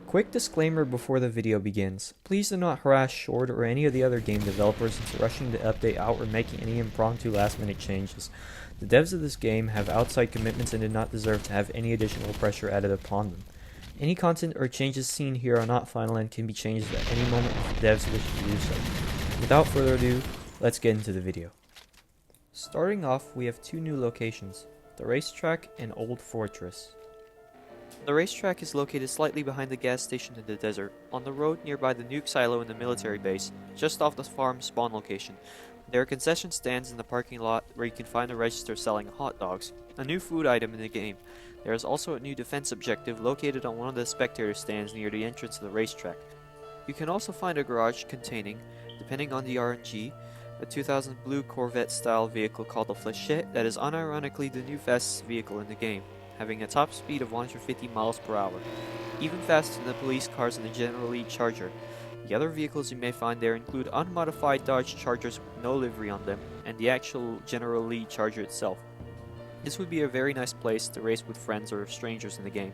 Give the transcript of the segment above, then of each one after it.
Quick disclaimer before the video begins. Please do not harass Short or any of the other game developers into rushing to update out or making any impromptu last-minute changes. The devs of this game have outside commitments and did not deserve to have any additional pressure added upon them. Any content or changes seen here are not final and can be changed at any moment if the devs wish to do so. Without further ado, let's get into the video. Starting off, we have two new locations, the racetrack and Old Fortress. The racetrack is located slightly behind the gas station in the desert, on the road nearby the nuke silo in the military base, just off the farm spawn location. There are concession stands in the parking lot where you can find a register selling hot dogs, a new food item in the game. There is also a new defense objective located on one of the spectator stands near the entrance of the racetrack. You can also find a garage containing, depending on the RNG, a 2000 blue Corvette style vehicle called the Flechette that is unironically the new fastest vehicle in the game, having a top speed of 150 miles per hour, even faster than the police cars and the General Lee Charger. The other vehicles you may find there include unmodified Dodge Chargers with no livery on them, and the actual General Lee Charger itself. This would be a very nice place to race with friends or strangers in the game,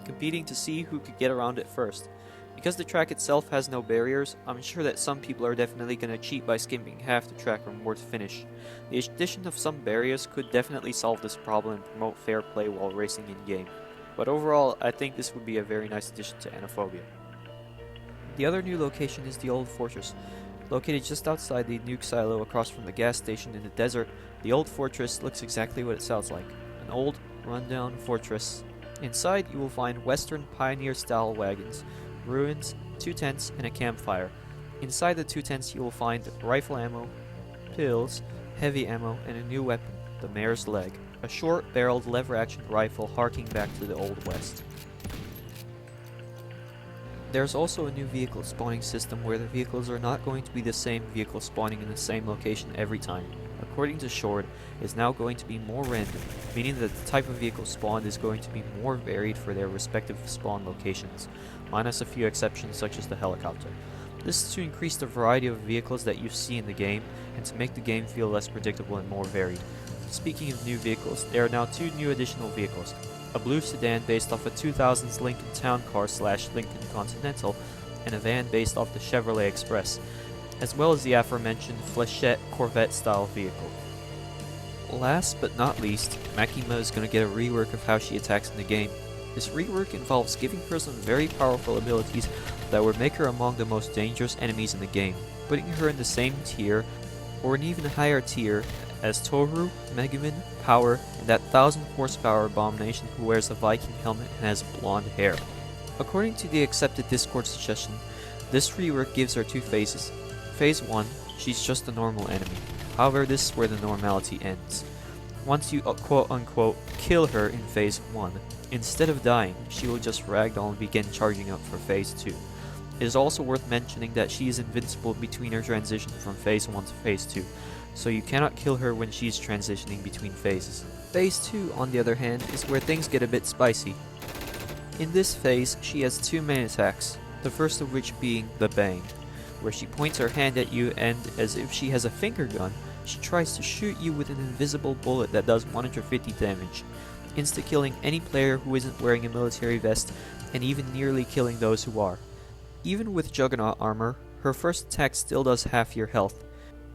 competing to see who could get around it first. Because the track itself has no barriers, I'm sure that some people are definitely going to cheat by skipping half the track or more to finish. The addition of some barriers could definitely solve this problem and promote fair play while racing in-game. But overall, I think this would be a very nice addition to AniPhobia. The other new location is the Old Fortress. Located just outside the nuke silo across from the gas station in the desert, the Old Fortress looks exactly what it sounds like, an old, rundown fortress. Inside you will find Western pioneer-style wagons, ruins, 2 tents, and a campfire. Inside the 2 tents you will find rifle ammo, pills, heavy ammo, and a new weapon, the Mare's Leg, a short-barreled lever-action rifle harking back to the Old West. There's also a new vehicle spawning system where the vehicles are not going to be the same vehicle spawning in the same location every time. According to Short, it is now going to be more random, meaning that the type of vehicle spawned is going to be more varied for their respective spawn locations, minus a few exceptions such as the helicopter. This is to increase the variety of vehicles that you see in the game, and to make the game feel less predictable and more varied. Speaking of new vehicles, there are now 2 new additional vehicles, a blue sedan based off a 2000s Lincoln Town Car / Lincoln Continental, and a van based off the Chevrolet Express, as well as the aforementioned Flechette Corvette style vehicle. Last but not least, Makima is going to get a rework of how she attacks in the game. This rework involves giving her some very powerful abilities that would make her among the most dangerous enemies in the game, putting her in the same tier, or an even higher tier, as Toru, Megumin, Power, and that 1000 horsepower abomination who wears a Viking helmet and has blonde hair. According to the accepted Discord suggestion, this rework gives her 2 phases. Phase 1, she's just a normal enemy. However, this is where the normality ends. Once you quote-unquote kill her in Phase 1, instead of dying, she will just ragdoll and begin charging up for Phase 2. It is also worth mentioning that she is invincible between her transition from Phase 1 to Phase 2, so you cannot kill her when she's transitioning between phases. Phase 2, on the other hand, is where things get a bit spicy. In this phase, she has 2 main attacks, the first of which being the Bang, where she points her hand at you and, as if she has a finger gun, she tries to shoot you with an invisible bullet that does 150 damage, insta-killing any player who isn't wearing a military vest, and even nearly killing those who are. Even with Juggernaut armor, her first attack still does half your health.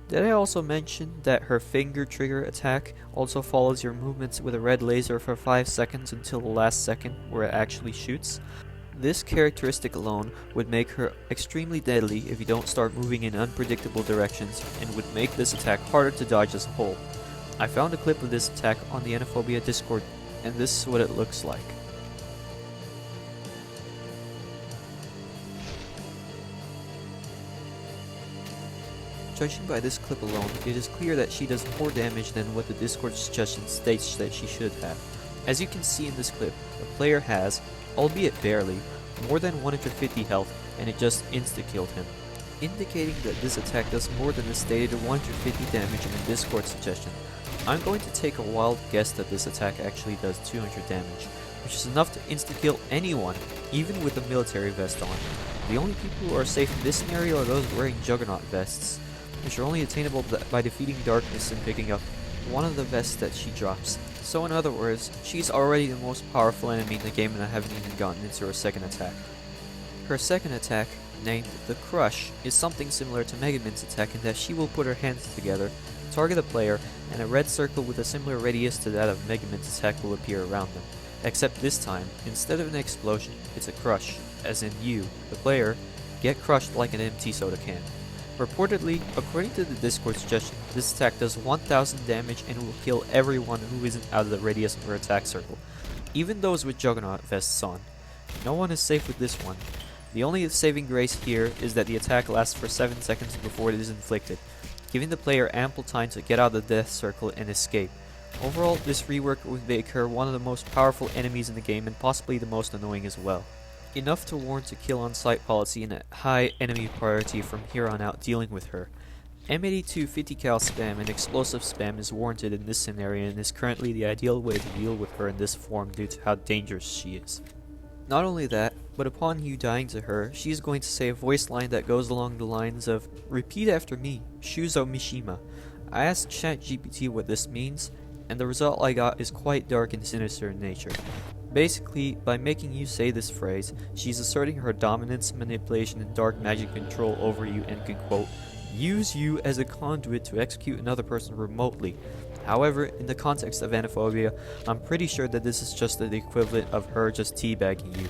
Did I also mention that her finger trigger attack also follows your movements with a red laser for 5 seconds until the last second where it actually shoots? This characteristic alone would make her extremely deadly if you don't start moving in unpredictable directions, and would make this attack harder to dodge as a whole. I found a clip of this attack on the AniPhobia Discord, and this is what it looks like. Judging by this clip alone, it is clear that she does more damage than what the Discord suggestion states that she should have. As you can see in this clip, the player has, albeit barely, more than 150 health, and it just insta-killed him, indicating that this attack does more than the stated 150 damage in the Discord suggestion. I'm going to take a wild guess that this attack actually does 200 damage, which is enough to insta-kill anyone, even with a military vest on. The only people who are safe in this scenario are those wearing Juggernaut vests, which are only attainable by defeating darkness and picking up one of the vests that she drops. So in other words, she's already the most powerful enemy in the game and I haven't even gotten into her second attack. Her second attack, named the Crush, is something similar to Mega Man's attack in that she will put her hands together, target a player, and a red circle with a similar radius to that of Mega Man's attack will appear around them. Except this time, instead of an explosion, it's a crush, as in you, the player, get crushed like an empty soda can. Reportedly, according to the Discord suggestion, this attack does 1000 damage and will kill everyone who isn't out of the radius of her attack circle, even those with Juggernaut vests on. No one is safe with this one. The only saving grace here is that the attack lasts for 7 seconds before it is inflicted, giving the player ample time to get out of the death circle and escape. Overall, this rework would make her one of the most powerful enemies in the game and possibly the most annoying as well. Enough to warrant a kill on sight policy and a high enemy priority from here on out dealing with her. M82 50 cal spam and explosive spam is warranted in this scenario and is currently the ideal way to deal with her in this form due to how dangerous she is. Not only that, but upon you dying to her, she is going to say a voice line that goes along the lines of, "Repeat after me, Shuzo Mishima." I asked ChatGPT what this means, and the result I got is quite dark and sinister in nature. Basically, by making you say this phrase, she's asserting her dominance, manipulation, and dark magic control over you and can, quote, use you as a conduit to execute another person remotely. However, in the context of AniPhobia, I'm pretty sure that this is just the equivalent of her just teabagging you.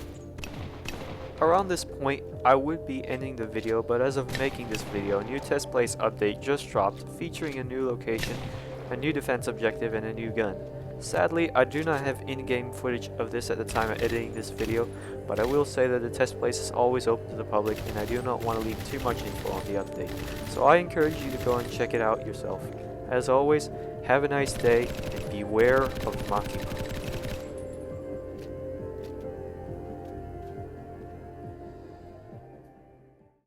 Around this point, I would be ending the video, but as of making this video, a new test place update just dropped featuring a new location, a new defense objective, and a new gun. Sadly, I do not have in-game footage of this at the time of editing this video, but I will say that the test place is always open to the public and I do not want to leave too much info on the update, so I encourage you to go and check it out yourself. As always, have a nice day and beware of Makima.